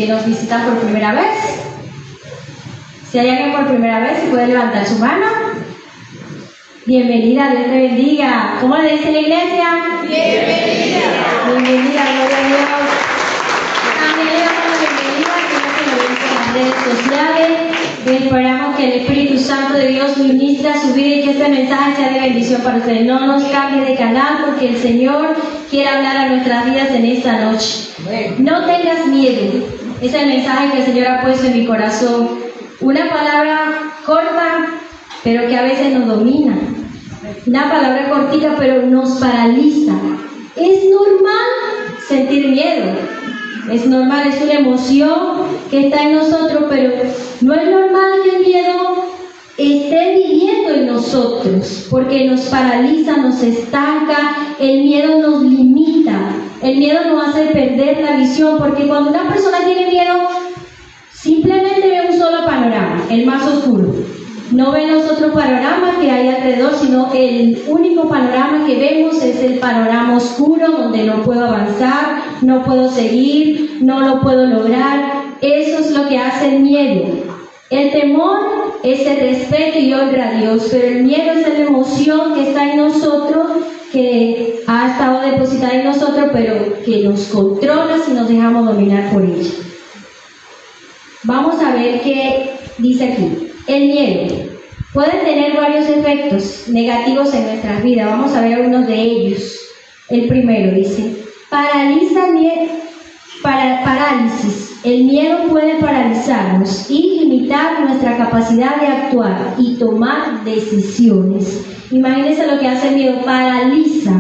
que nos visitan por primera vez. Si hay alguien por primera vez, ¿se puede levantar su mano? Bienvenida, Dios te bendiga. ¿Cómo le dice la iglesia? Bienvenida. Bienvenida, gloria a Dios. También le damos la bienvenida a quienes se lo ven por las redes sociales. Esperamos que el Espíritu Santo de Dios ministra su vida y que este mensaje sea de bendición para ustedes. No nos cambie de canal porque el Señor quiere hablar a nuestras vidas en esta noche. No tengas miedo. Es el mensaje que el Señor ha puesto en mi corazón. Una palabra corta, pero que a veces nos domina. Una palabra cortita, pero nos paraliza. Es normal sentir miedo. Es normal, es una emoción que está en nosotros, pero no es normal que el miedo esté viviendo en nosotros, porque nos paraliza, nos estanca, el miedo nos limita, el miedo nos hace perder la visión, porque cuando una persona tiene miedo, simplemente ve un solo panorama, el más oscuro. No ve los otros panoramas que hay alrededor, sino el único panorama que vemos es el panorama oscuro, donde no puedo avanzar, no puedo seguir, no lo puedo lograr. Eso es lo que hace el miedo. El temor es el respeto y honra a Dios, pero el miedo es la emoción que está en nosotros, que ha estado depositada en nosotros, pero que nos controla si nos dejamos dominar por ella. Vamos a ver qué dice aquí. El miedo puede tener varios efectos negativos en nuestras vidas. Vamos a ver algunos de ellos. El primero dice, parálisis. El miedo puede paralizarnos y limitar nuestra capacidad de actuar y tomar decisiones. Imagínense lo que hace el miedo, paraliza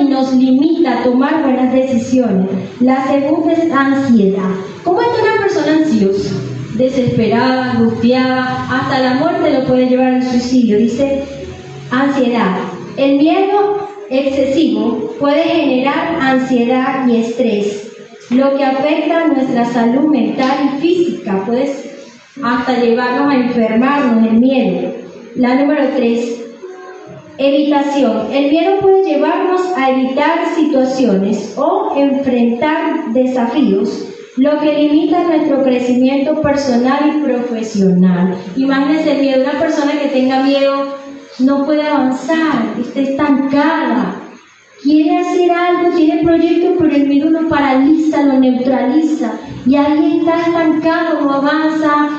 y nos limita a tomar buenas decisiones. La segunda es ansiedad. ¿Cómo es una persona ansiosa? Desesperada, angustiada, hasta la muerte lo puede llevar al suicidio. Dice ansiedad. El miedo excesivo puede generar ansiedad y estrés, lo que afecta a nuestra salud mental y física, puede hasta llevarnos a enfermarnos el miedo. La número 3, evitación. El miedo puede llevarnos a evitar situaciones o enfrentar desafíos, lo que limita nuestro crecimiento personal y profesional. Imagínense el miedo. Una persona que tenga miedo no puede avanzar, está estancada, quiere hacer algo, tiene proyectos, pero el miedo lo paraliza, lo neutraliza, y ahí está estancado, no avanza,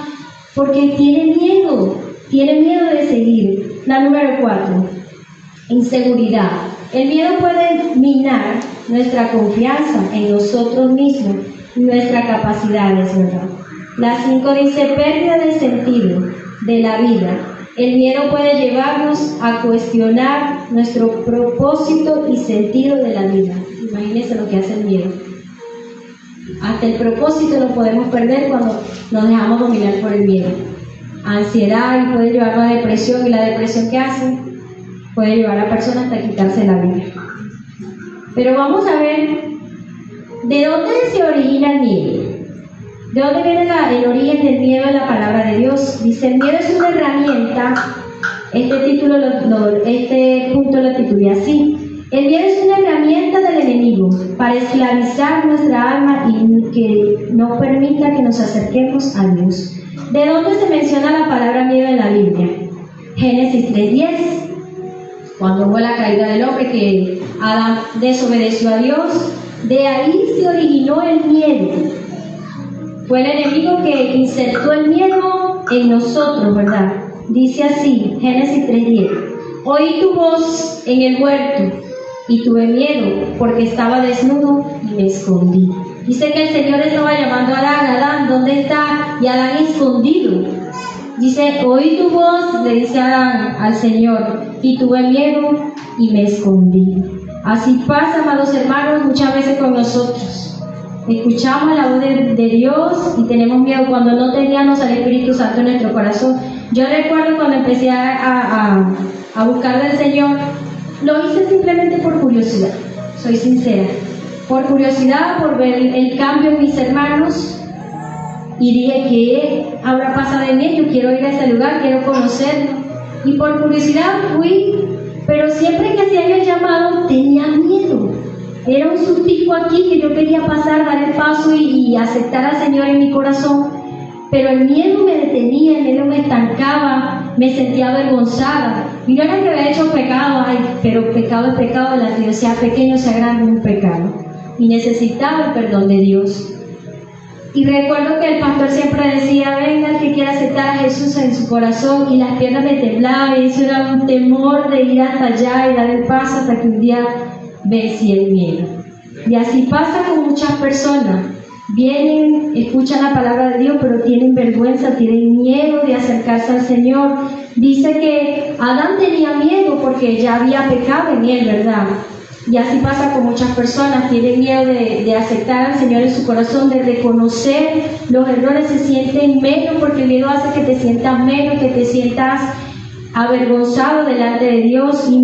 porque tiene miedo de seguir. La número 4, inseguridad. El miedo puede minar nuestra confianza en nosotros mismos, nuestras capacidades, ¿verdad? La 5 dice pérdida de sentido de la vida. El miedo puede llevarnos a cuestionar nuestro propósito y sentido de la vida. Imagínense lo que hace el miedo. Hasta el propósito lo podemos perder cuando nos dejamos dominar por el miedo. Ansiedad, y puede llevarnos a depresión, y la depresión que hace puede llevar a la persona hasta quitarse la vida. Pero vamos a ver ¿de dónde se origina el miedo? ¿De dónde viene el origen del miedo en la palabra de Dios? Dice, el miedo es una herramienta. Este punto lo titulé así. El miedo es una herramienta del enemigo para esclavizar nuestra alma y que no permita que nos acerquemos a Dios. ¿De dónde se menciona la palabra miedo en la Biblia? Génesis 3:10. Cuando hubo la caída del hombre, que Adán desobedeció a Dios, de ahí se originó el miedo. Fue el enemigo que insertó el miedo en nosotros, ¿verdad? Dice así, Génesis 3:10. Oí tu voz en el huerto y tuve miedo porque estaba desnudo y me escondí. Dice que el Señor estaba llamando a Adán, ¿dónde está? Y Adán escondido. Dice, oí tu voz, le dice Adán al Señor, y tuve miedo y me escondí. Así pasa, amados hermanos, muchas veces con nosotros. Escuchamos la voz de Dios y tenemos miedo cuando no teníamos al Espíritu Santo en nuestro corazón. Yo recuerdo cuando empecé a buscar del Señor, lo hice simplemente por curiosidad, soy sincera. Por curiosidad, por ver el cambio en mis hermanos, y dije, ¿qué habrá pasado en mí? Yo quiero ir a ese lugar, quiero conocerlo. Y por curiosidad fui, pero siempre que hacía el llamado tenía miedo. Era un sustico aquí que yo quería pasar, dar el paso y aceptar al Señor en mi corazón, pero el miedo me detenía, el miedo me estancaba, me sentía avergonzada. Y no era que había hecho pecado, pero pecado es pecado de la vida, sea pequeño, sea grande, un pecado. Y necesitaba el perdón de Dios. Y recuerdo que el pastor siempre decía, venga el que quiera aceptar a Jesús en su corazón, y las piernas me temblaban, y eso era un temor de ir hasta allá y dar el paso hasta que un día vencí el miedo. Y así pasa con muchas personas. Vienen, escuchan la palabra de Dios, pero tienen vergüenza, tienen miedo de acercarse al Señor. Dice que Adán tenía miedo porque ya había pecado en él, ¿verdad? Y así pasa con muchas personas, tienen miedo de aceptar al Señor en su corazón, de reconocer los errores, se sienten menos porque el miedo hace que te sientas menos, que te sientas avergonzado delante de Dios. Y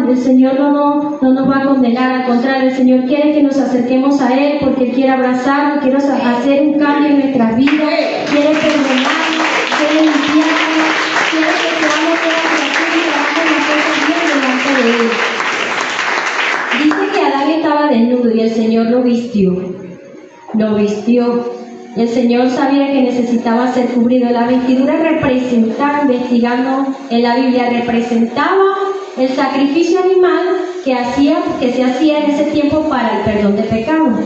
el Señor no nos va a condenar, al contrario, el Señor quiere que nos acerquemos a Él porque Él quiere abrazarnos, quiere hacer un cambio en nuestras vidas, quiere perdonarnos, quiere limpiarnos, quiere que seamos creativos y hagamos las cosas bien delante de Él. Dice que Adán estaba desnudo y el Señor lo vistió. El Señor sabía que necesitaba ser cubrido. La vestidura representaba, investigando en la Biblia, representaba el sacrificio animal que se hacía en ese tiempo para el perdón de pecados.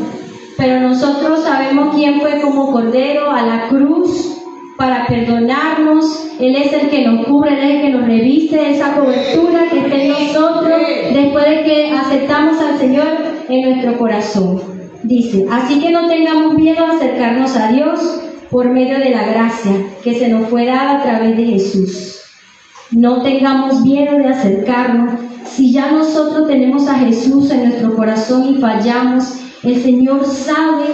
Pero nosotros sabemos quién fue como cordero a la cruz para perdonarnos. Él es el que nos cubre, Él es el que nos reviste esa cobertura que está en nosotros después de que aceptamos al Señor en nuestro corazón. Dice, así que no tengamos miedo a acercarnos a Dios por medio de la gracia que se nos fue dada a través de Jesús. No tengamos miedo de acercarnos. Si ya nosotros tenemos a Jesús en nuestro corazón y fallamos, el Señor sabe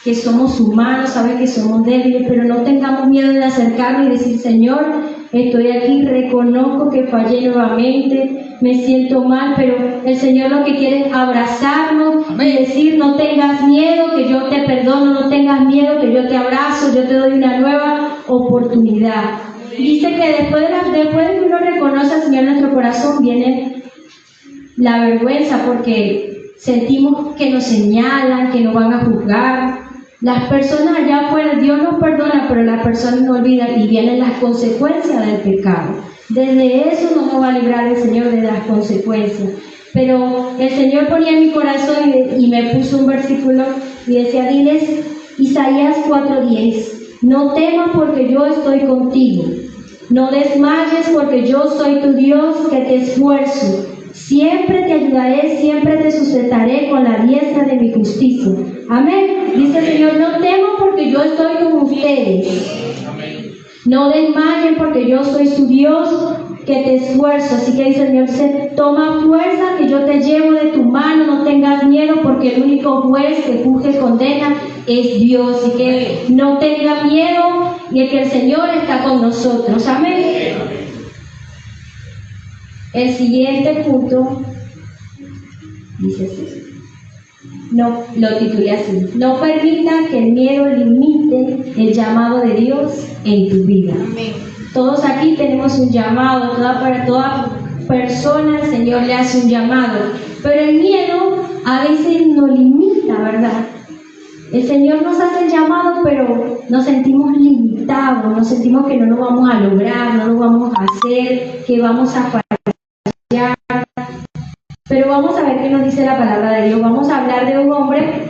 que somos humanos, sabe que somos débiles, pero no tengamos miedo de acercarnos y decir, Señor, estoy aquí, reconozco que fallé nuevamente, me siento mal, pero el Señor lo que quiere es abrazarnos y decir, no tengas miedo, que yo te perdono, no tengas miedo, que yo te abrazo, yo te doy una nueva oportunidad. Dice que después de que uno reconoce al Señor en nuestro corazón, viene la vergüenza, porque sentimos que nos señalan, que nos van a juzgar. Las personas allá afuera, Dios nos perdona, pero las personas no olvidan y vienen las consecuencias del pecado. Desde eso no nos va a librar el Señor de las consecuencias. Pero el Señor ponía en mi corazón y me puso un versículo y decía, diles Isaías 4:10, no temas porque yo estoy contigo, no desmayes porque yo soy tu Dios que te esfuerzo. Siempre te ayudaré, siempre te sustentaré con la diestra de mi justicia. Amén. Dice el Señor, no teman porque yo estoy con ustedes. No desmayen porque yo soy su Dios que te esfuerzo. Así que dice el Señor, toma fuerza que yo te llevo de tu mano, no tengas miedo porque el único juez que juzga y condena es Dios. Así que no tenga miedo y es que el Señor está con nosotros. Amén. El siguiente punto dice así. No, lo titulé así. No permita que el miedo limite el llamado de Dios en tu vida. Amén. Todos aquí tenemos un llamado, para toda persona el Señor le hace un llamado, pero el miedo a veces nos limita, ¿verdad? El Señor nos hace el llamado, pero nos sentimos limitados, nos sentimos que no lo vamos a lograr, no lo vamos a hacer, que vamos a fallar. Pero vamos a ver qué nos dice la palabra de Dios. Vamos a hablar de un hombre,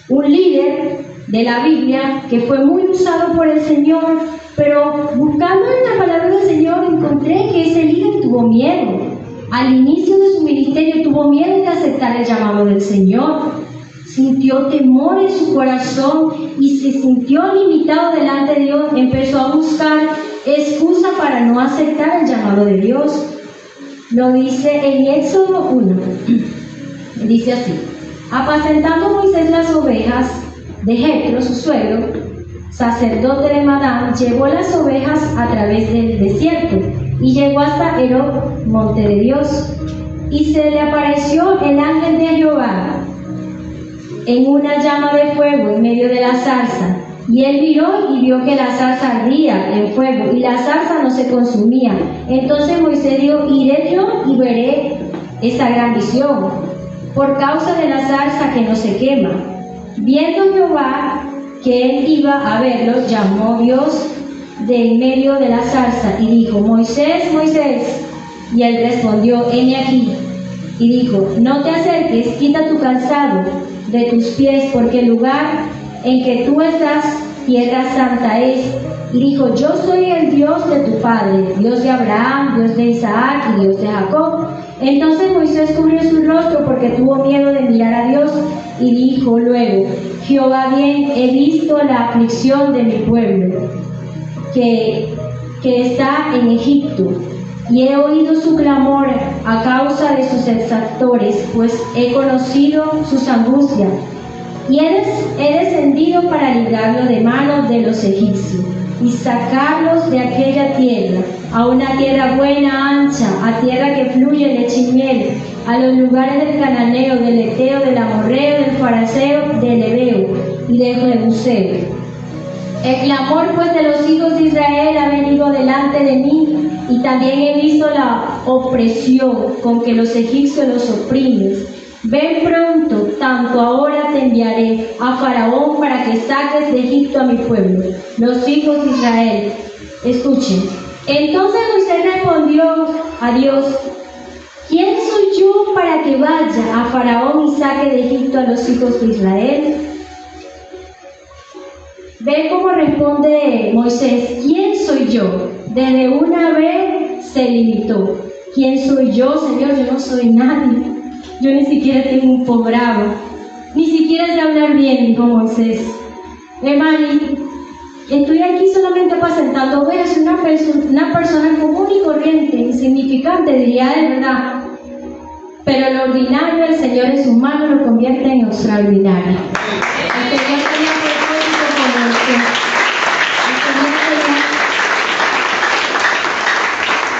un líder de la Biblia, que fue muy usado por el Señor, pero buscando en la palabra del Señor encontré que ese líder tuvo miedo. Al inicio de su ministerio tuvo miedo de aceptar el llamado del Señor. Sintió temor en su corazón y se sintió limitado delante de Dios. Empezó a buscar excusa para no aceptar el llamado de Dios. Lo dice en Éxodo 1, dice así: apacentando Moisés las ovejas de Jetro, su suegro, sacerdote de Madián, llevó las ovejas a través del desierto y llegó hasta Herod, monte de Dios, y se le apareció el ángel de Jehová en una llama de fuego en medio de la zarza. Y él miró y vio que la zarza ardía en fuego y la zarza no se consumía. Entonces Moisés dijo: iré yo y veré esa gran visión. por causa de la zarza que no se quema. Viendo Jehová que él iba a verlo, llamó Dios de en medio de la zarza y dijo: Moisés, Moisés. Y él respondió: heme aquí. Y dijo: no te acerques, quita tu calzado de tus pies, porque el lugar en que tú estás, tierra santa es. Y dijo: yo soy el Dios de tu padre, Dios de Abraham, Dios de Isaac y Dios de Jacob. Entonces Moisés cubrió su rostro porque tuvo miedo de mirar a Dios, y dijo luego: Jehová, bien he visto la aflicción de mi pueblo que está en Egipto, y he oído su clamor a causa de sus exactores, pues he conocido sus angustias, y he descendido para librarlo de manos de los egipcios y sacarlos de aquella tierra, a una tierra buena, ancha, a tierra que fluye leche y miel, a los lugares del cananeo, del eteo, del amorreo, del fariseo, del heveo y del jebuseo. El clamor pues de los hijos de Israel ha venido delante de mí, y también he visto la opresión con que los egipcios los oprimen. Ven pronto, tanto ahora te enviaré a Faraón para que saques de Egipto a mi pueblo, los hijos de Israel. Escuchen. Entonces Moisés respondió a Dios: ¿quién soy yo para que vaya a Faraón y saque de Egipto a los hijos de Israel? Ve cómo responde Moisés: ¿quién soy yo? Desde una vez se limitó. ¿Quién soy yo, Señor? Yo no soy nadie. Yo ni siquiera tengo un posgrado. Ni siquiera sé hablar bien, dijo Moisés. Mari, estoy aquí solamente apacentando ovejas, soy una persona común y corriente, insignificante, diría de verdad. Pero lo ordinario del Señor en sus manos lo convierte en extraordinario. El Señor tenía propósito con usted.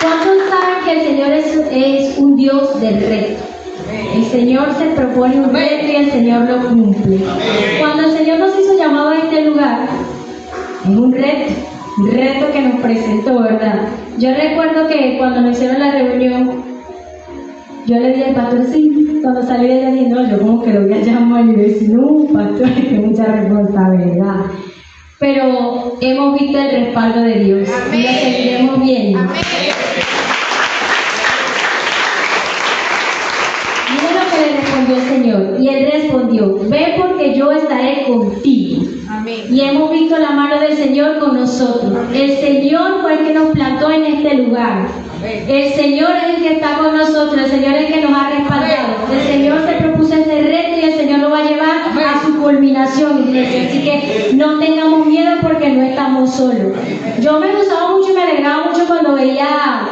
¿Cuántos saben que el Señor es un Dios del reto? El Señor se propone un reto y el Señor lo cumple. Cuando el Señor nos hizo llamado a este lugar, es un reto que nos presentó, ¿verdad? Yo recuerdo que cuando nos hicieron la reunión, yo le dije al pastor: sí, cuando salí de allí, no, yo como que lo voy a llamar y decir: no, pastor, es que mucha responsabilidad. Pero hemos visto el respaldo de Dios. Amén. Y lo seguiremos viendo. Amén. Le respondió el Señor, y él respondió: ve, porque yo estaré contigo. Amén. Y hemos visto la mano del Señor con nosotros. Amén. El Señor fue el que nos plantó en este lugar. Amén. El Señor es el que está con nosotros. El Señor es el que nos ha respaldado. Amén. El Señor se propuso este reto y el Señor lo va a llevar Amén. A su culminación, iglesia. Así que no tengamos miedo, porque no estamos solos. Yo me gustaba mucho y me alegraba mucho cuando veía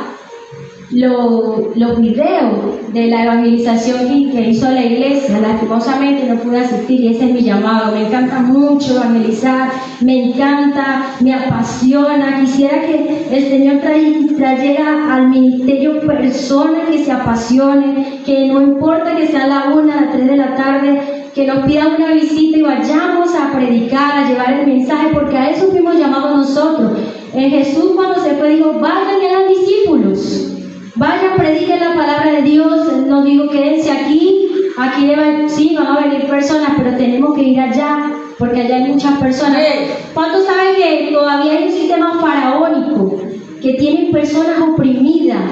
los videos de la evangelización que hizo la iglesia. Lastimosamente no pude asistir, y ese es mi llamado. Me encanta mucho evangelizar, me encanta, me apasiona. Quisiera que el Señor trayera al ministerio personas que se apasionen, que no importa que sea la 1, a las 3 de la tarde, que nos pidan una visita y vayamos a predicar, a llevar el mensaje, porque a eso fuimos llamados nosotros. Jesús, cuando se fue, dijo: vayan y hagan discípulos. Vayan, prediquen la palabra de Dios. No digo quédense aquí sí, van a venir personas, pero tenemos que ir allá, porque allá hay muchas personas. ¿Cuántos saben que todavía hay un sistema faraónico que tienen personas oprimidas,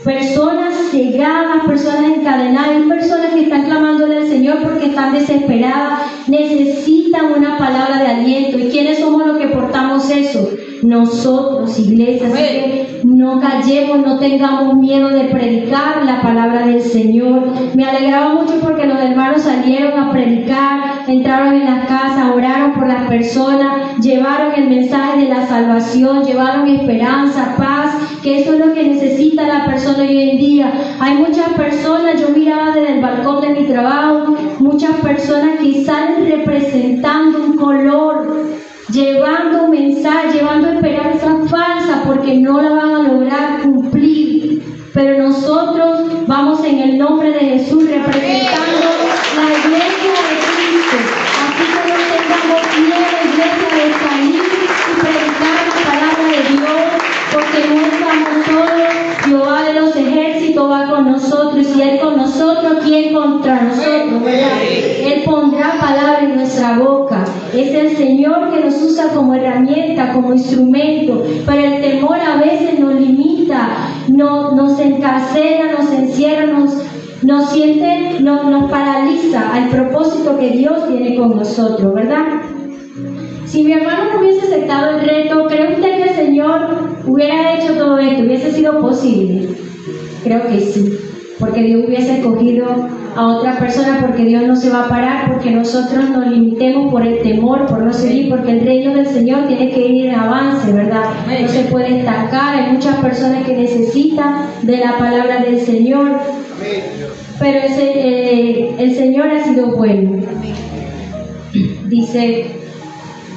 personas cegadas, personas encadenadas? Hay personas que están clamándole al Señor porque están desesperadas, necesitan una palabra de aliento. ¿Y quiénes somos los que portamos eso? Nosotros, iglesia. Así que no callemos, no tengamos miedo de predicar la palabra del Señor. Me alegraba mucho porque los hermanos salieron a predicar, entraron en las casas, oraron por las personas, llevaron el mensaje de la salvación, llevaron esperanza, paz, que eso es lo que necesita la persona hoy en día. Hay muchas personas, yo miraba desde el balcón de mi trabajo, muchas personas que salen representando un color, llevando un mensaje, llevando esperanza falsa, porque no la van a lograr cumplir. Pero nosotros vamos en el nombre de Jesús representando la iglesia de Cristo. Así que no tengamos miedo, iglesia, de salir y predicar la palabra de Dios, porque no estamos solos. Jehová de los ejércitos va con nosotros, y si Él con nosotros, ¿quién contra nosotros? Es el Señor que nos usa como herramienta, como instrumento, pero el temor a veces nos limita, nos encarcela, nos encierra, nos paraliza al propósito que Dios tiene con nosotros, ¿verdad? Si mi hermano no hubiese aceptado el reto, ¿cree usted que el Señor hubiera hecho todo esto? ¿Hubiese sido posible? Creo que sí, porque Dios hubiese escogido a otra persona, porque Dios no se va a parar, porque nosotros nos limitemos por el temor, por no seguir, porque el reino del Señor tiene que ir en avance, ¿verdad? No se puede estancar, hay muchas personas que necesitan de la palabra del Señor, pero el Señor ha sido bueno. Dice,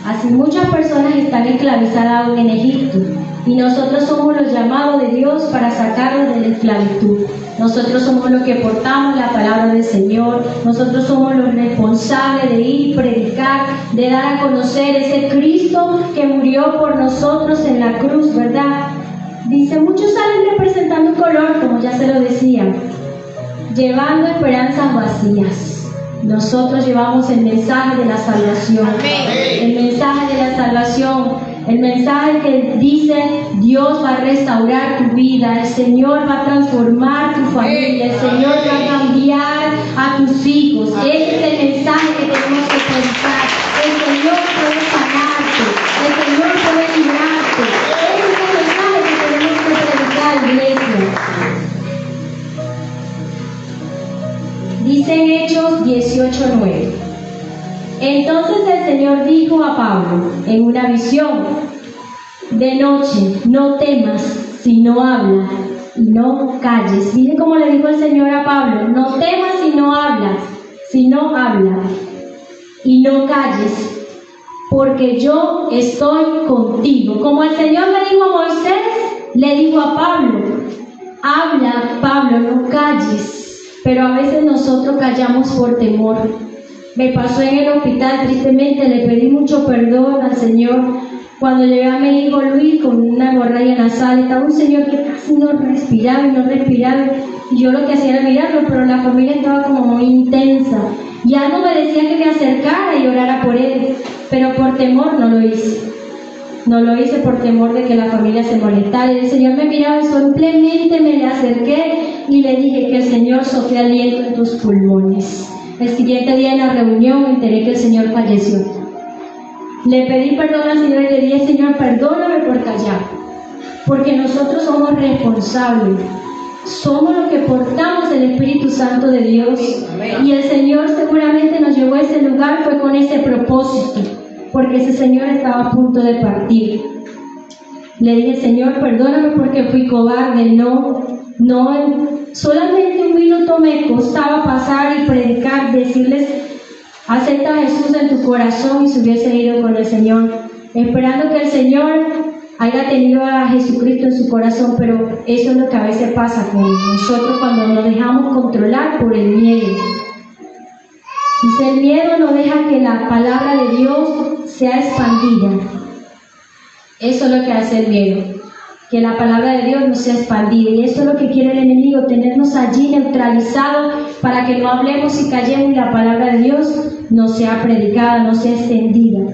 así muchas personas están esclavizadas en Egipto, y nosotros somos los llamados de Dios para sacarlos de la esclavitud. Nosotros somos los que portamos la palabra del Señor. Nosotros somos los responsables de ir y predicar, de dar a conocer ese Cristo que murió por nosotros en la cruz, ¿verdad? Dice, muchos salen representando un color, como ya se lo decía, llevando esperanzas vacías. Nosotros llevamos el mensaje de la salvación. El mensaje de la salvación. El mensaje que dice, Dios va a restaurar tu vida, el Señor va a transformar tu familia, el Señor va a cambiar a tus hijos. Ese es el mensaje que tenemos que predicar. El Señor puede sanarte, el Señor puede librarte. Ese es el mensaje que tenemos que predicar, iglesia. Dice en Hechos 18:9. Entonces el Señor dijo a Pablo en una visión: de noche, no temas, sino habla y no calles. Miren cómo le dijo el Señor a Pablo: no temas si no hablas, sino habla y no calles, porque yo estoy contigo. Como el Señor le dijo a Moisés, le dijo a Pablo: habla, Pablo, no calles. Pero a veces nosotros callamos por temor. Me pasó en el hospital, tristemente, le pedí mucho perdón al Señor cuando llegué a mi hijo Luis con una hemorragia nasal. Estaba un señor que casi no respiraba y no respiraba, y yo lo que hacía era mirarlo, pero la familia estaba como muy intensa. Ya no me decía que me acercara y orara por él, pero por temor no lo hice. No lo hice por temor de que la familia se molestara. Y el Señor me miraba y simplemente me le acerqué y le dije: que el Señor sople aliento en tus pulmones. El siguiente día en la reunión me enteré que el Señor falleció. Le pedí perdón al Señor y le dije: Señor, perdóname por callar, porque nosotros somos responsables, somos los que portamos el Espíritu Santo de Dios. Y el Señor seguramente nos llevó a ese lugar fue con ese propósito, porque ese Señor estaba a punto de partir. Le dije: Señor, perdóname porque fui cobarde, solamente un minuto me costaba pasar y predicar, decirles: acepta a Jesús en tu corazón, y se hubiese ido con el Señor, esperando que el Señor haya tenido a Jesucristo en su corazón. Pero eso es lo que a veces pasa con nosotros cuando nos dejamos controlar por el miedo. Dice, el miedo no deja que la palabra de Dios sea expandida. Eso es lo que hace el miedo, que la palabra de Dios no sea expandida. Y eso es lo que quiere el enemigo, tenernos allí neutralizados para que no hablemos y callemos y la palabra de Dios no sea predicada, no sea extendida.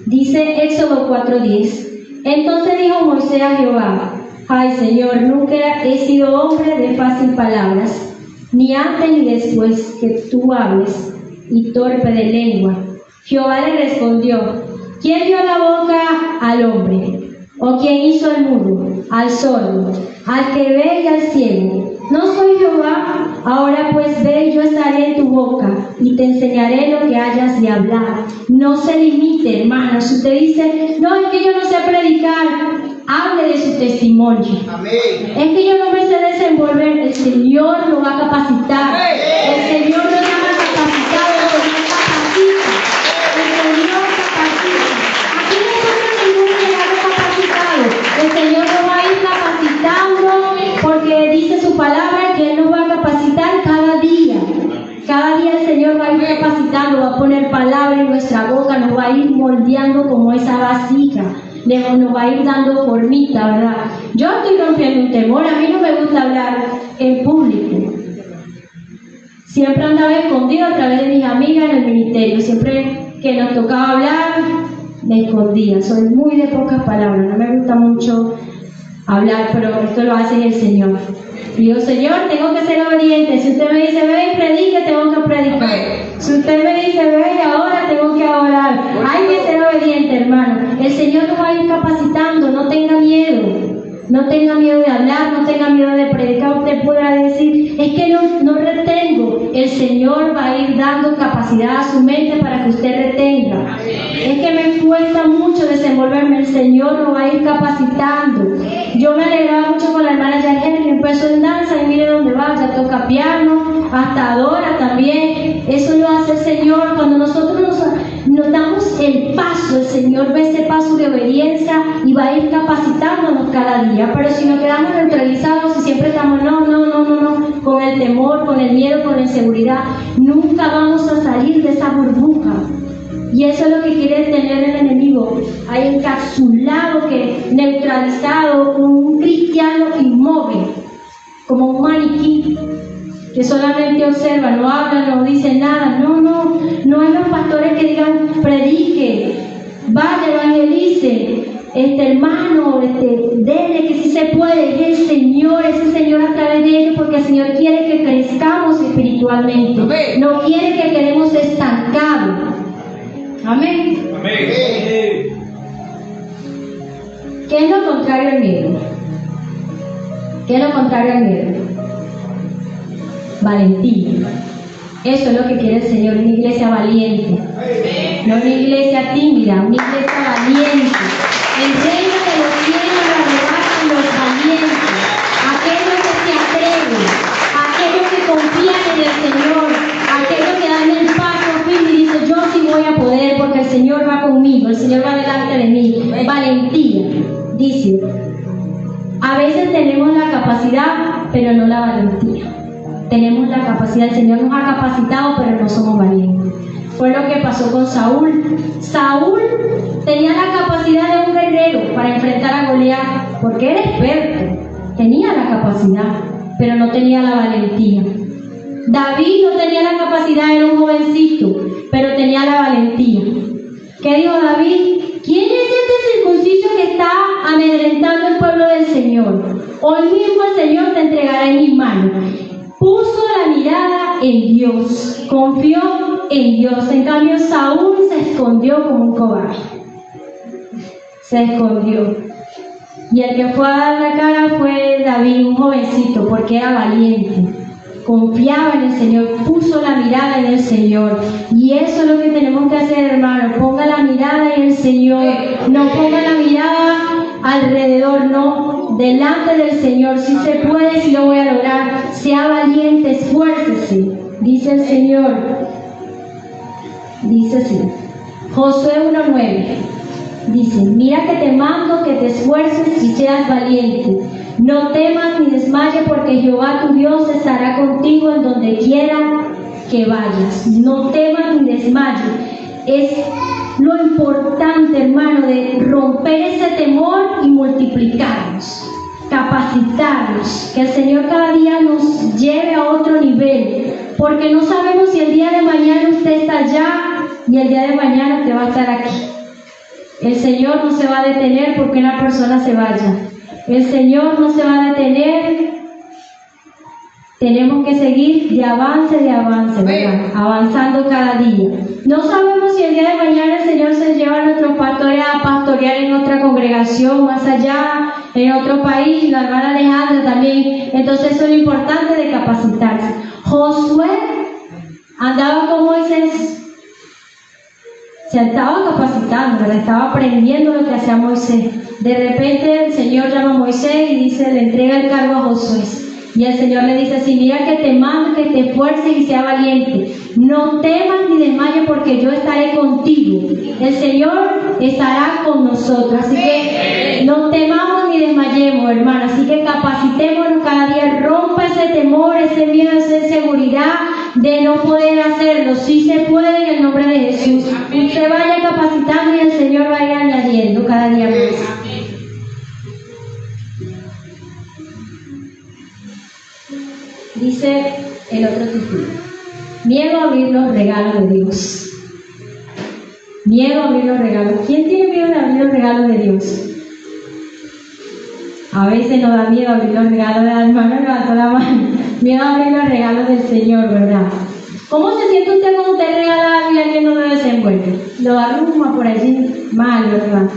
Dice Éxodo 4:10. Entonces dijo Moisés a Jehová: ay, Señor, nunca he sido hombre de fácil palabras, ni antes ni después que tú hables, y torpe de lengua. Jehová le respondió: ¿quién dio la boca al hombre? ¿O quién hizo el mudo, al sordo, al que ve y al ciego? ¿No soy Jehová? Ahora pues ve, yo estaré en tu boca y te enseñaré lo que hayas de hablar. No se limite, hermanos. Si usted dice: no, es que yo no sé predicar, hable de su testimonio. Amén. Es que yo no me sé desenvolver, el Señor lo va a capacitar. Amén. El Señor lo llama capacitado, el Señor capacita. El Señor capacita. Aquí no somos ningún llegado capacitado. El Señor nos va a ir capacitando, porque dice su palabra que Él nos va a capacitar cada día. Cada día el Señor va a ir capacitando, va a poner palabra en nuestra boca, nos va a ir moldeando como esa vasija, nos va a ir dando formita, ¿verdad? Yo estoy rompiendo un temor, a mí no me gusta hablar en público. Siempre andaba escondido a través de mis amigas en el ministerio, siempre que nos tocaba hablar, me escondía. Soy muy de pocas palabras, no me gusta mucho hablar, pero esto lo hace el Señor. Y digo, Señor, tengo que ser obediente. Si usted me dice, ve y predique, tengo que predicar. Si usted me dice, ve y ahora, tengo que orar. Hay que ser obediente, hermano. El Señor nos va a ir capacitando, no tenga miedo. No tenga miedo de hablar, no tenga miedo de predicar. Usted podrá decir, es que no retengo. El Señor va a ir dando capacidad a su mente para que usted retenga. Es que me cuesta mucho desenvolverme. El Señor lo va a ir capacitando. Yo me alegraba mucho con la hermana Yargel, que empezó en danza y mire dónde va, ya toca piano, hasta adora también. Eso lo hace el Señor. Cuando nosotros nos damos el paso, el Señor ve ese paso de obediencia y va a ir capacitándonos cada día. Pero si nos quedamos neutralizados y siempre estamos con el temor, con el miedo, con la inseguridad, nunca vamos a salir de esa burbuja. Y eso es lo que quiere tener el enemigo, ahí encapsulado, neutralizado, un cristiano inmóvil, como un maniquí que solamente observa, no habla, no dice nada. No hay los pastores que digan, predique, vaya, evangelice, hermano, dele que sí se puede. Es el Señor, es el Señor a través de ellos, porque el Señor quiere que crezcamos espiritualmente. Amén. No quiere que quedemos estancados. Amén. Amén. ¿Qué es lo contrario al miedo? ¿Qué es lo contrario al miedo? Valentía. Eso es lo que quiere el Señor, una iglesia valiente. No una iglesia tímida, una iglesia valiente. El reino de los cielos lo arrebatan los valientes, aquellos que se atreven, aquellos que confían en el Señor, aquellos que dan el paso firme y dicen, yo sí voy a poder porque el Señor va conmigo, el Señor va delante de mí. Valentía, dice. A veces tenemos la capacidad, pero no la valentía. Tenemos la capacidad, el Señor nos ha capacitado, pero no somos valientes. Fue lo que pasó con Saúl. Saúl tenía la capacidad de un guerrero para enfrentar a Goliat, porque era experto, tenía la capacidad, pero no tenía la valentía. David no tenía la capacidad, era un jovencito, pero tenía la valentía. ¿Qué dijo David? ¿Quién es este circunciso que está amedrentando el pueblo del Señor? Hoy mismo el Señor te entregará en mis manos. Puso la mirada en Dios, confió en Dios. En cambio, Saúl se escondió como un cobarde. Se escondió. Y el que fue a dar la cara fue David, un jovencito, porque era valiente. Confiaba en el Señor, puso la mirada en el Señor. Y eso es lo que tenemos que hacer, hermano. Ponga la mirada en el Señor. No ponga la mirada alrededor, no. Delante del Señor. Si se puede, si lo voy a lograr. Sea valiente, esfuércese. Dice el Señor. Dice así. Josué 1:9. Dice, mira que te mando que te esfuerces y seas valiente. No temas ni desmayes, porque Jehová tu Dios estará contigo en donde quiera que vayas. No temas ni desmayes. Es lo importante, hermano, de romper ese temor y multiplicarnos, capacitarnos, que el Señor cada día nos lleve a otro nivel, porque no sabemos si el día de mañana usted está allá y el día de mañana usted va a estar aquí. El Señor no se va a detener porque una persona se vaya. El Señor no se va a detener. Tenemos que seguir de avance, ¿verdad? Avanzando cada día. No sabemos si el día de mañana el Señor se lleva a nuestros pastores a pastorear en otra congregación, más allá, en otro país, la hermana Alejandra también. Entonces eso es lo importante de capacitarse. Josué andaba con Moisés. Se estaba capacitando, ¿verdad? Estaba aprendiendo lo que hacía Moisés. De repente el Señor llama a Moisés y dice, le entrega el cargo a Josué. Y el Señor le dice así, mira que te mando, que te esfuerces y sea valiente. No temas ni desmayes, porque yo estaré contigo. El Señor estará con nosotros. Así que no temamos ni desmayemos, hermano. Así que capacitémonos cada día. Rompa ese temor, ese miedo, esa inseguridad de no poder hacerlo. Sí se puede en el nombre de Jesús. Usted vaya capacitando y el Señor va a ir añadiendo cada día más. Dice el otro título, miedo a abrir los regalos de Dios. Miedo a abrir los regalos. ¿Quién tiene miedo de abrir los regalos de Dios? A veces nos da miedo abrir los regalos de la hermana, levantó la mano. Miedo a abrir los regalos del Señor, ¿verdad? ¿Cómo se siente usted cuando usted regala algo y alguien no lo desenvuelve? Lo arruma por allí mal, ¿verdad?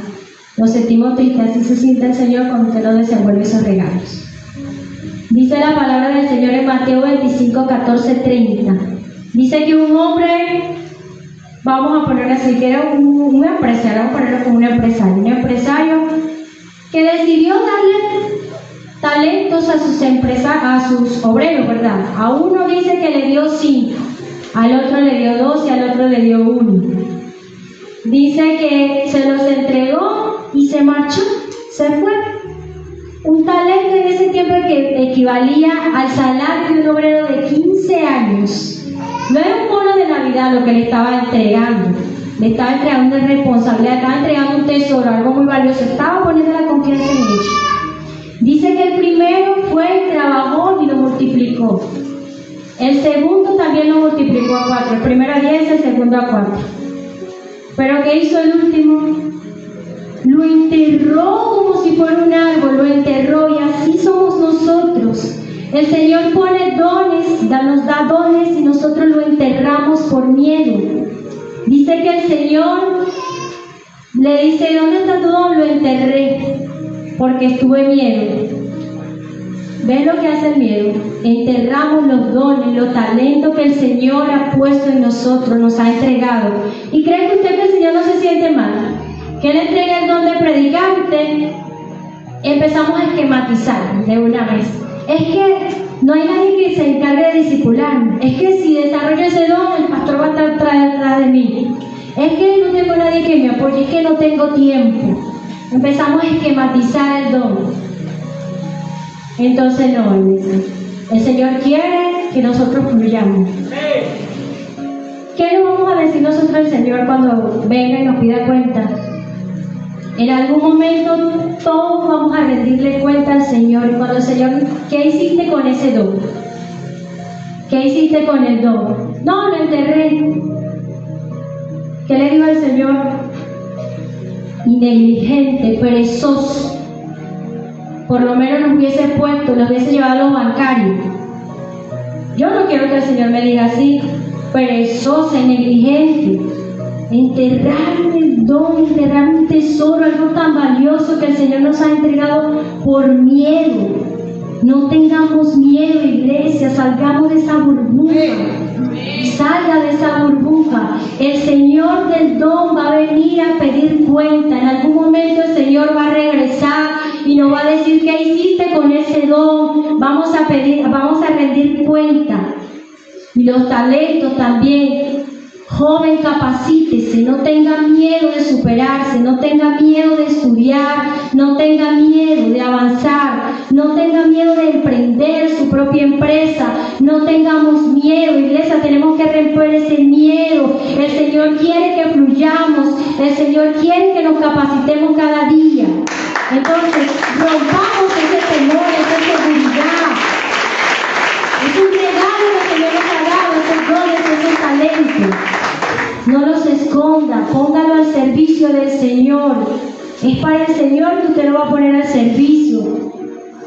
Nos sentimos tristes, así se siente el Señor cuando usted no desenvuelve esos regalos. Dice la palabra del Señor en Mateo 25, 14, 30. Dice que un hombre, vamos a ponerlo así, que era un empresario, vamos a ponerlo como un empresario que decidió darle talentos a sus obreros, ¿verdad? A uno dice que le dio 5, al otro le dio 2 y al otro le dio 1. Dice que se los entregó y se marchó, se fue. Un talento en ese tiempo que equivalía al salario de un obrero de 15 años. No era un bono de Navidad lo que le estaba entregando. Le estaba entregando una responsabilidad, estaba entregando un tesoro, algo muy valioso. Estaba poniendo la confianza en ellos. Dice que el primero fue, trabajó y lo multiplicó. El segundo también lo multiplicó a 4. El primero a 10, el segundo a 4. Pero ¿qué hizo el último? Lo enterró como si fuera un árbol, lo enterró, y así somos nosotros. El Señor pone dones, nos da dones y nosotros lo enterramos por miedo. Dice que el Señor le dice: ¿dónde está tu don? Lo enterré porque estuve miedo. ¿Ven lo que hace el miedo? Enterramos los dones, los talentos que el Señor ha puesto en nosotros, nos ha entregado. ¿Y cree que usted que el Señor no se siente mal? Que le entrega el don de predicar, usted empezamos a esquematizar de una vez. Es que no hay nadie que se encargue de discipular. Es que si desarrollo ese don, el pastor va a estar detrás de mí. Es que no tengo nadie que me apoye, es que no tengo tiempo. Empezamos a esquematizar el don. Entonces no, el Señor quiere que nosotros fluyamos. ¿Qué le vamos a decir nosotros al Señor cuando venga y nos pida cuenta? En algún momento todos vamos a rendirle cuenta al Señor. Y cuando el Señor, ¿qué hiciste con ese don? ¿Qué hiciste con el don? No, lo enterré. ¿Qué le dijo al Señor? Negligente, perezoso. Por lo menos nos hubiese puesto, nos hubiese llevado a los bancarios. Yo no quiero que el Señor me diga así, perezosa, negligente. Enterrar el don, enterrar un tesoro, algo tan valioso que el Señor nos ha entregado por miedo. No tengamos miedo, iglesia, salgamos de esa burbuja. Salga de esa burbuja. El Señor del don va a venir a pedir cuenta. En algún momento el Señor va a regresar y nos va a decir: ¿qué hiciste con ese don? Vamos a rendir cuenta. Y los talentos también. Joven, capacítese, no tenga miedo de superarse, no tenga miedo de estudiar, no tenga miedo de avanzar, no tenga miedo de emprender su propia empresa, no tengamos miedo, iglesia, tenemos que romper ese miedo. El Señor quiere que fluyamos, el Señor quiere que nos capacitemos cada día. Entonces, rompamos ese temor, esa seguridad. Es un regalo que el Señor nos ha dado, esos dones, esos talentos. No los esconda, póngalo al servicio del Señor. Es para el Señor que usted lo va a poner al servicio.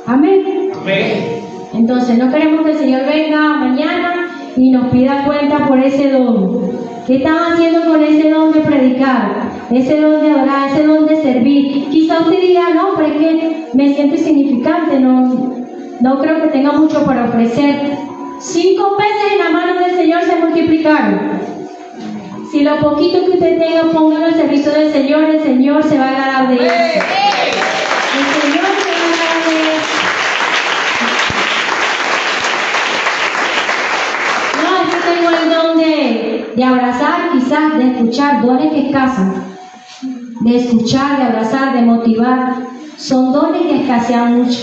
Amén. Amén. Entonces, no queremos que el Señor venga mañana y nos pida cuenta por ese don. ¿Qué están haciendo con ese don de predicar? Ese don de adorar, ese don de servir. Quizá usted diga: no, pero es que me siento insignificante, no creo que tenga mucho para ofrecer. 5 peces en la mano del Señor se multiplicaron. Si lo poquito que usted tenga, póngalo al servicio del Señor, el Señor se va a agarrar de eso. El Señor se va a agarrar de eso. No, es que tengo el don de abrazar, quizás, de escuchar, dones que escasean. De escuchar, de abrazar, de motivar. Son dones que escasean mucho.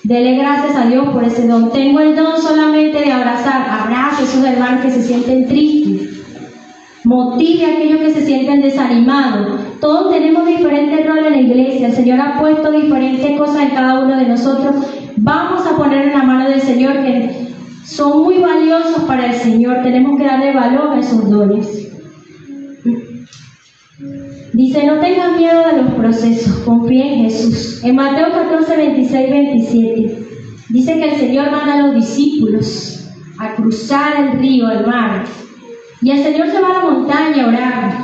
Dele gracias a Dios por ese don. Tengo el don solamente de abrazar. Abrazo a esos hermanos que se sienten tristes. Motive a aquellos que se sienten desanimados. Todos tenemos diferentes roles en la iglesia. El Señor ha puesto diferentes cosas en cada uno de nosotros. Vamos a poner en la mano del Señor, que son muy valiosos para el Señor. Tenemos que darle valor a esos dones. Dice, no tengas miedo de los procesos, confía en Jesús. En Mateo 14, 26, 27, dice que el Señor manda a los discípulos a cruzar el río, el mar. Y el Señor se va a la montaña a orar.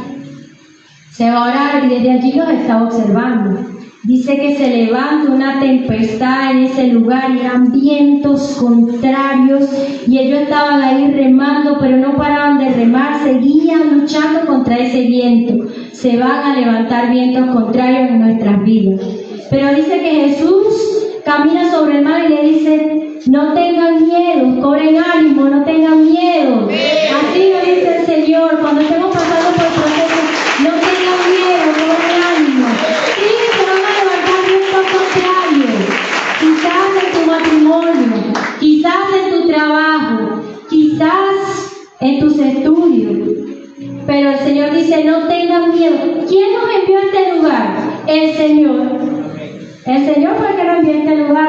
Se va a orar y desde allí los está observando. Dice que se levanta una tempestad en ese lugar y eran vientos contrarios y ellos estaban ahí remando, pero no paraban de remar, seguían luchando contra ese viento. Se van a levantar vientos contrarios en nuestras vidas. Pero dice que Jesús camina sobre el mar y le dice, no tengan miedo, cobren ánimo, no tengan miedo. Así nos dice el Señor, cuando estemos pasando por procesos, no tengan miedo, cobren ánimo. Sí, se van a levantar vientos contrarios, quizás en tu matrimonio, quizás en tu trabajo, quizás en tus estudios. Pero el Señor dice, no tengan miedo. ¿Quién nos envió a este lugar? El Señor. El Señor fue el que nos envió a este lugar.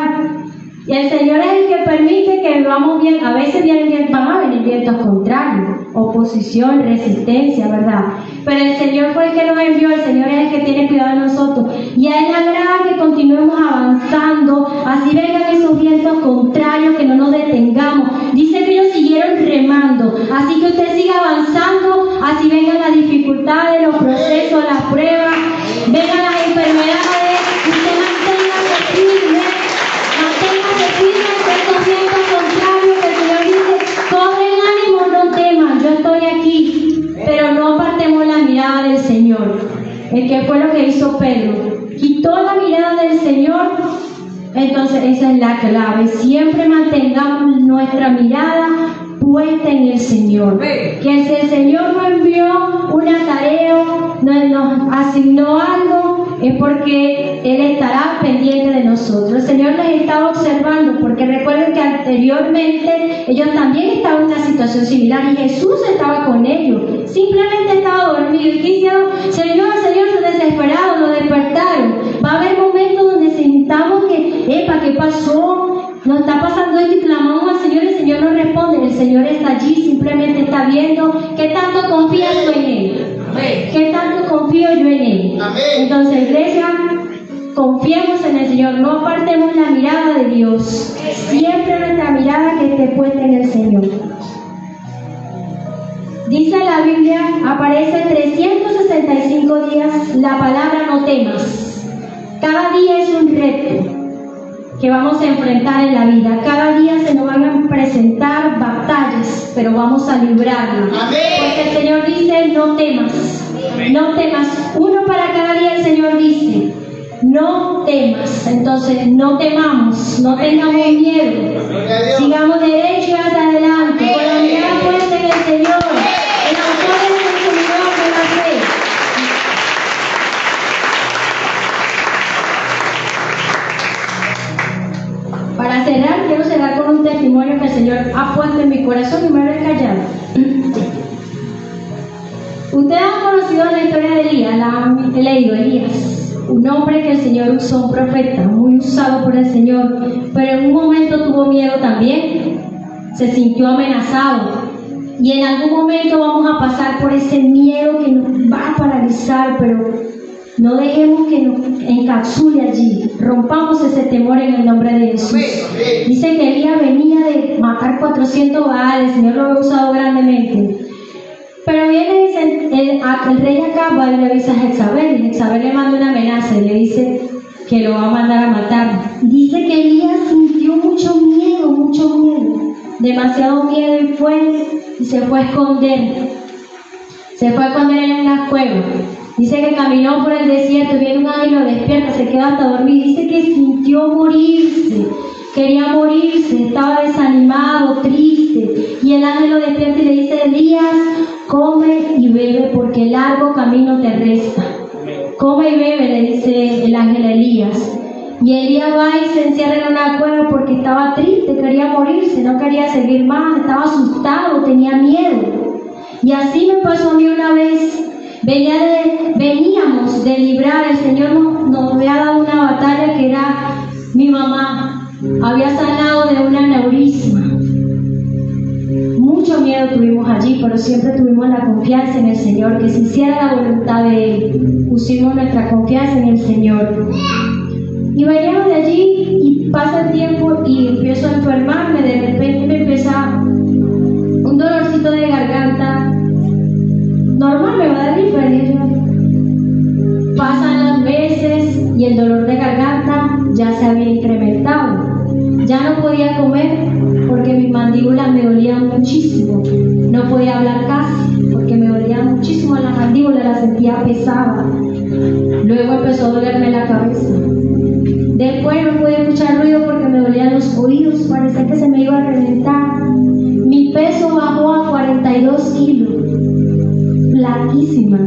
Y el Señor es el que permite que vivamos bien. A veces van a venir vientos contrarios, oposición, resistencia, ¿verdad? Pero el Señor fue el que nos envió, el Señor es el que tiene cuidado de nosotros. Y a Él le agrada que continuemos avanzando, así vengan esos vientos contrarios, que no nos detengamos. Dice que ellos siguieron remando, así que usted siga avanzando, así vengan las dificultades, los procesos, las pruebas, vengan las enfermedades, usted manténgase firme ante estos vientos contrarios, que el Señor dice, cobren ánimo, no teman, yo estoy aquí, pero no apartemos la mirada del Señor. El que fue lo que hizo Pedro, quitó la mirada del Señor. Entonces esa es la clave, siempre mantengamos nuestra mirada puesta en el Señor. Que si el Señor nos envió una tarea, nos asignó algo, es porque Él estará pendiente de nosotros. El Señor les estaba observando, porque recuerden que anteriormente ellos también estaban en una situación similar y Jesús estaba con ellos. Simplemente estaba dormido. ¿Y qué hicieron? Señor, se desesperaron, lo despertaron. Va a haber momentos donde sintamos que, ¿qué pasó? Nos está pasando esto y clamamos al Señor, el Señor nos responde. El Señor está allí, simplemente está viendo. ¿Qué tanto confías tú en Él? ¿Qué tanto confío yo en Él? Entonces, iglesia, confiemos en el Señor, no apartemos la mirada de Dios. Siempre nuestra mirada que esté puesta en el Señor. Dice la Biblia, aparece 365 días la palabra no temas. Cada día es un reto que vamos a enfrentar en la vida. Cada día se nos van a presentar batallas, pero vamos a librarlas. Porque el Señor dice, no temas. No temas. Uno para cada día el Señor dice, no temas. Entonces, no temamos, no tengamos miedo. Sigamos derecho y hacia adelante, con la mirada puesta en el Señor, el autor y el consumidor de la fe. Para cerrar, quiero cerrar con un testimonio que el Señor ha puesto en mi corazón y me lo he callado. Ustedes han conocido la historia de Elías, la han leído, Elías, un hombre que el Señor usó, un profeta, muy usado por el Señor, pero en un momento tuvo miedo también, se sintió amenazado. Y en algún momento vamos a pasar por ese miedo que nos va a paralizar, pero no dejemos que nos encapsule allí. Rompamos ese temor en el nombre de Jesús. Dice que Elías venía de matar 400 baales, el Señor lo ha usado grandemente. Pero viene el rey Acab y le dice a Jezabel, y Jezabel le manda una amenaza y le dice que lo va a mandar a matar. Dice que Elías sintió mucho miedo, demasiado miedo, y se fue a esconder. Se fue a esconder en una cueva. Dice que caminó por el desierto, viene un ángel, lo despierta, se queda hasta dormir. Dice que sintió morirse, quería morirse, estaba desanimado, triste. Y el ángel lo despierta y le dice, Elías, come y bebe porque el largo camino te resta. Come y bebe, le dice el ángel a Elías. Y Elías va y se encierra en una cueva porque estaba triste, quería morirse, no quería seguir más, estaba asustado, tenía miedo. Y así me pasó a mí una vez. Veníamos de librar, el Señor nos había dado una batalla que era mi mamá. Había sanado de un aneurisma. Mucho miedo tuvimos allí, pero siempre tuvimos la confianza en el Señor, que se hiciera la voluntad de Él. Pusimos nuestra confianza en el Señor. Y veníamos de allí y pasa el tiempo y empiezo a enfermarme. De repente me empieza un dolorcito de garganta. Normal, me va a dar diferencia. Pasan las veces y el dolor de garganta ya se había incrementado. Ya no podía comer porque mis mandíbulas me dolían muchísimo. No podía hablar casi porque me dolía muchísimo la mandíbula, la sentía pesada. Luego empezó a dolerme la cabeza. Después no podía escuchar ruido porque me dolían los oídos, parecía que se me iba a reventar. Mi peso bajó a 42 kilos, flaquísima.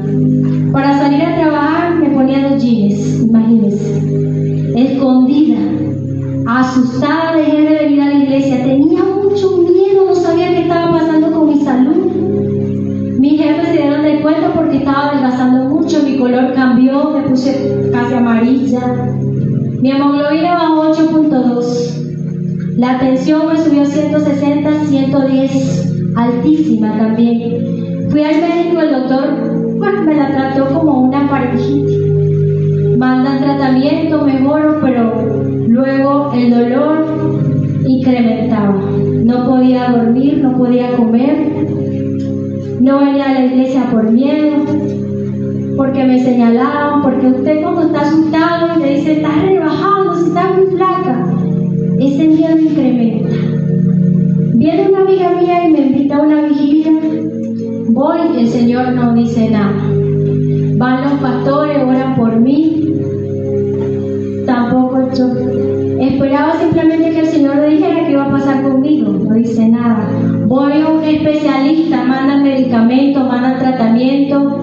Para salir a trabajar me ponía 2 jeans, imagínense, escondida, asustada, dejé de venir a la iglesia, tenía mucho miedo, no sabía qué estaba pasando con mi salud. Mis jefes se dieron de cuenta porque estaba adelgazando mucho, mi color cambió, me puse casi amarilla. Mi hemoglobina bajó 8.2. La tensión me subió 160, 110, altísima también. Fui al médico, el doctor, me la trató como una faringitis. Mandan tratamiento, mejoro, pero luego el dolor incrementaba. No podía dormir, no podía comer. No venía a la iglesia por miedo, porque me señalaban, porque usted cuando está asustado y le dice, estás rebajando, si estás muy flaca, ese miedo incrementa. Viene una amiga mía y me invita a una vigilia, voy y el Señor no dice nada. Van los pastores, oran por mí, tampoco yo. Esperaba simplemente que el Señor me dijera qué iba a pasar conmigo, no dice nada. Voy a un especialista, mandan medicamentos, mandan tratamiento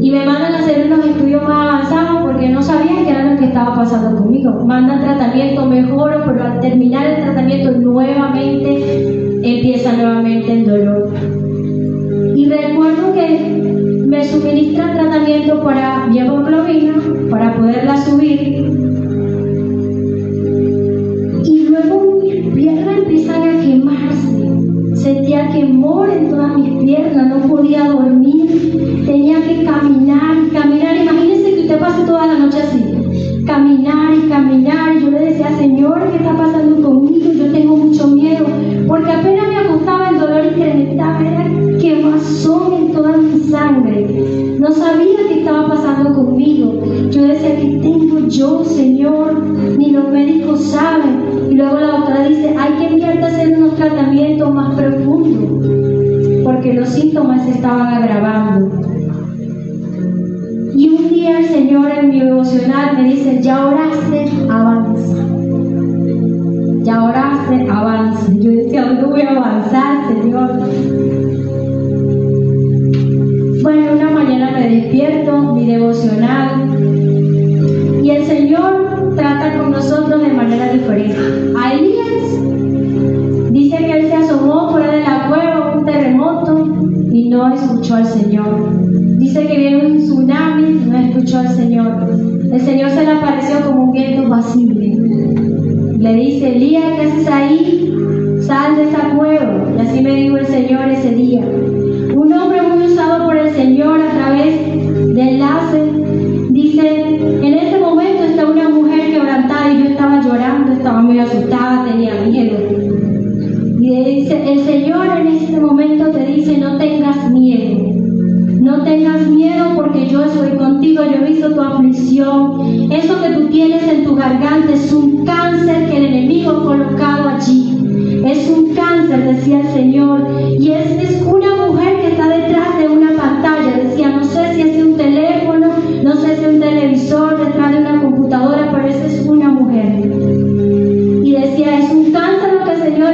y me mandan a hacer unos estudios más avanzados porque no sabían qué era lo que estaba pasando conmigo. Mandan tratamiento, mejoro, pero al terminar el tratamiento nuevamente empieza nuevamente el dolor. Y recuerdo que me suministran tratamiento para mi hemoglobina, para poderla subir. Y luego mis piernas empiezan a quemarse. Sentía quemor en todas mis piernas, no podía dormir, tenía que caminar. Imagínense que usted pase toda la noche así, caminar. Yo le decía, Señor, ¿qué está pasando conmigo? Yo tengo mucho miedo, porque apenas me acostaba el dolor incrementaba, era quemazón en toda mi sangre. No sabía qué estaba pasando conmigo. Yo decía, ¿qué tengo yo, Señor? Ni los médicos saben. Y luego la doctora dice, hay que enviarte a hacer unos tratamientos más profundos, porque los síntomas se estaban agravando. Y un día el Señor en mi devocional me dice, ya oraste, avanza. Ya oraste, avanza. Yo decía, ¿dónde voy a avanzar, Señor? Bueno, una mañana me despierto, mi devocional, y el Señor trata con nosotros de manera diferente. A Elías dice que él se asomó fuera de la cueva, un terremoto, y no escuchó al Señor. Dice que viene un tsunami y no escuchó al Señor. El Señor se le apareció como un viento apacible. Le dice, Elías, ¿qué haces ahí? Sal de esa cueva. Y así me dijo el Señor ese día. Un hombre muy usado por el Señor a través de enlace, dice, en ese momento está una mujer quebrantada y yo estaba llorando, estaba muy asustada, tenía miedo. Y le dice, el Señor en este momento te dice, no tengas miedo. No tengas miedo porque yo estoy contigo, yo he visto tu aflicción. Eso que tú tienes en tu garganta es un cáncer que el enemigo ha colocado allí. Es un cáncer, decía el Señor. Y es una mujer que está detrás de una pantalla. Decía, no sé si es un teléfono, no sé si es un televisor, detrás de una computadora, pero esa es una mujer. Y decía, es un cáncer lo que el Señor,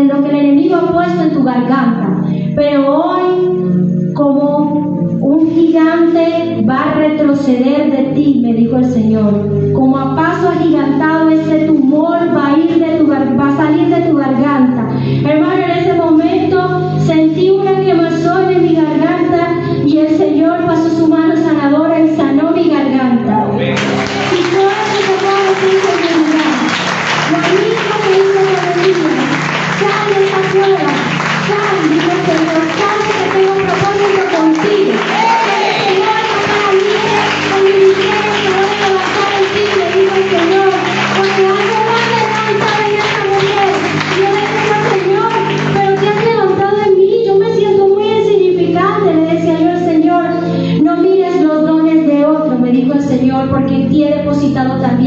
lo que el enemigo ha puesto en tu garganta. Pero hoy, como un gigante va a retroceder de ti, me dijo el Señor. Como a paso agigantado ese tumor va a salir de tu garganta. Hermano, en ese momento sentí una quemazón en mi garganta y el Señor pasó su mano sanadora y sanó mi garganta. Y todo eso se puede decir con seguridad. Lo mismo que hizo con el niño. Sal de esa cueva, sal, dijo el Señor.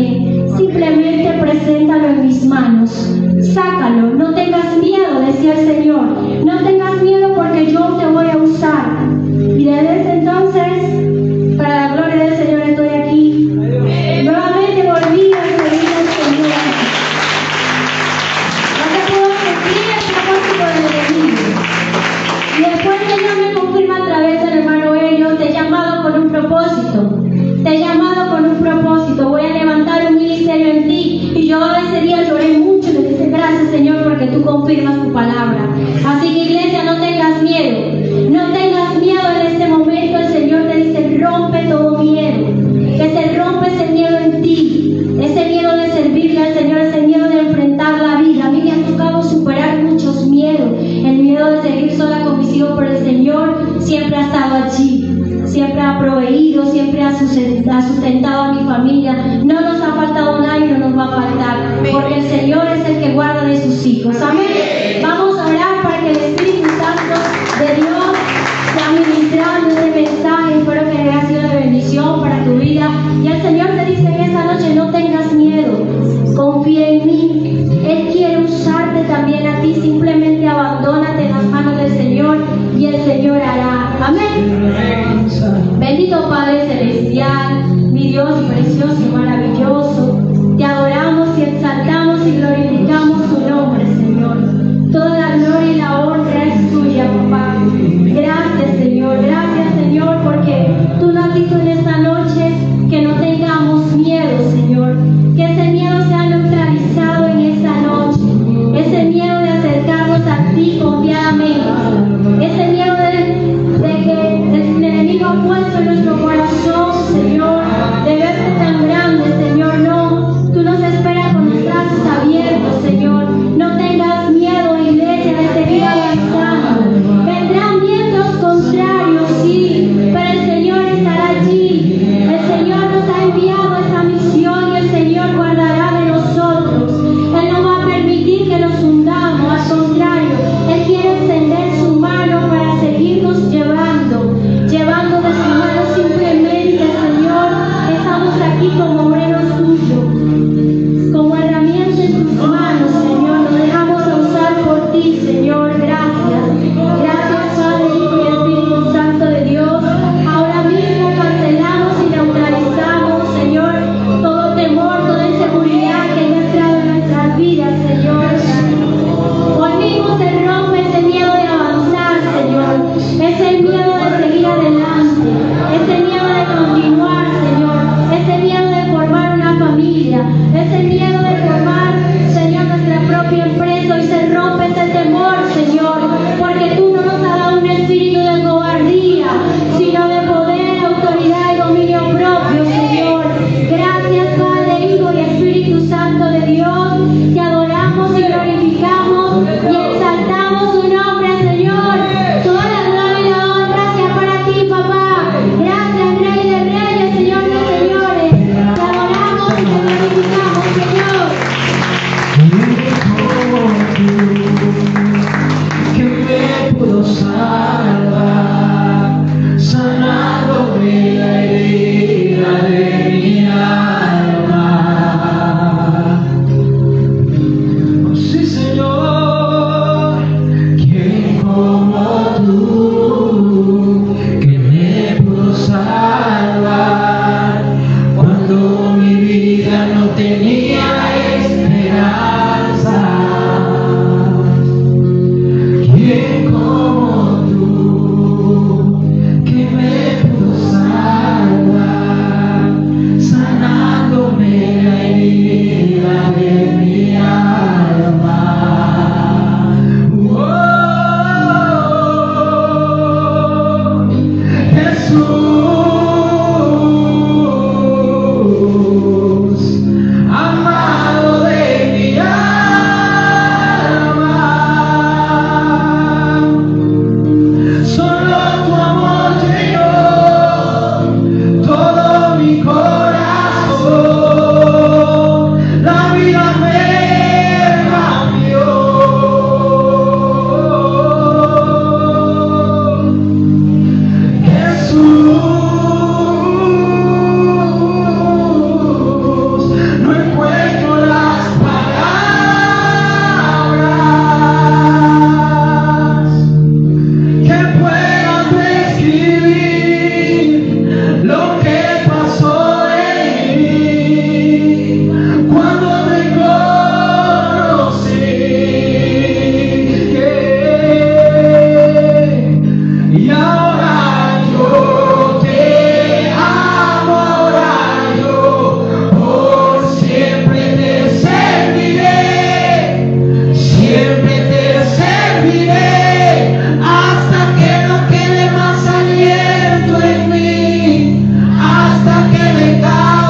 también. Simplemente preséntalo en mis manos. Sácalo. No tengas miedo, decía el Señor. No tengas miedo porque yo te voy a usar. Y desde ese entonces, para la gloria del Señor, estoy aquí. Nuevamente volví a servir al Señor. No te puedo cumplir el propósito del enemigo. Y después el Señor me confirma a través del hermano Helio: te he llamado con un propósito. Te he llamado con un propósito. Voy a levantar un ministerio en ti. Y yo ese día lloré mucho y le dije: gracias, Señor, porque tú confirmas tu palabra. Así que, iglesia, no tengas miedo. No tengas miedo en este momento. El Señor te dice: rompe todo miedo. Que se rompe ese miedo en ti. Ese miedo de servirle al Señor, ese miedo de enfrentar la vida. A mí me ha tocado superar muchos miedos. El miedo de seguir sola con mis hijos, pero el Señor siempre ha estado allí. Siempre ha proveído, siempre ha sustentado a mi familia. No nos ha faltado nada y no nos va a faltar, porque el Señor es el que guarda de sus hijos. Amén. Vamos a orar para que el Espíritu Santo de Dios sea ministrando este mensaje. Espero que haya sido de bendición para tu vida. Y el Señor te dice en esta noche: no tengas miedo, confía en mí. Él quiere usarte también a ti. Simplemente abandónate en las manos del Señor y el Señor hará. Amén. Bendito Padre Celestial, mi Dios precioso y maravilloso, te adoramos y exaltamos y glorificamos tu nombre, Señor. Toda la gloria y la honra es tuya, papá. Gracias, Señor, porque tú nos has dicho en esta noche que no tengamos miedo, Señor. Que ese miedo sea neutralizado en esta noche. Ese miedo de acercarnos a ti confiadamente. Ese miedo de que el enemigo ha puesto en nuestro corazón, Señor, de verte tan grande, Señor. No, tú nos esperas con los brazos abiertos, Señor. No tengas miedo, iglesia, de seguir avanzando. Vendrán vientos contrarios, sí, pero el Señor estará allí. El Señor nos ha enviado esta misión y el Señor guardará de nosotros. Él no va a permitir que nos hundamos, al contrario, Él quiere extender su mano para seguirnos llevando de su mano. Simplemente, Señor, estamos aquí como obreros tuyos, como herramientas en tus manos, Señor. Nos dejamos usar por ti, Señor. Gracias, Padre, Hijo y Espíritu Santo de Dios. Ahora mismo cancelamos y neutralizamos, Señor, todo temor, toda inseguridad que haya entrado en nuestras vidas, Señor. Hoy mismo se rompe ese miedo de avanzar, Señor. Ese miedo de seguir adelante. Ese miedo de continuar, Señor. Ese miedo de formar una familia. Ese miedo de formar, Señor, nuestra propia empresa. Hoy se rompe ese temor, Señor. Porque tú no nos has dado un espíritu de cobardía, sino de poder, autoridad y dominio propio, Señor. Gracias, Padre, Hijo y Espíritu Santo de Dios. Te adoramos y glorificamos y exaltamos tu nombre, Señor. Toda la gloria y la honra sea para ti, papá. Gracias, Rey de Reyes, Señor de Señores. Te adoramos y te glorificamos, Señor. Que me pudo salvar, sanándome la herida de mi alma. Oh, sí, Señor, ¿quién como tú, que me pudo salvar cuando mi vida no tenía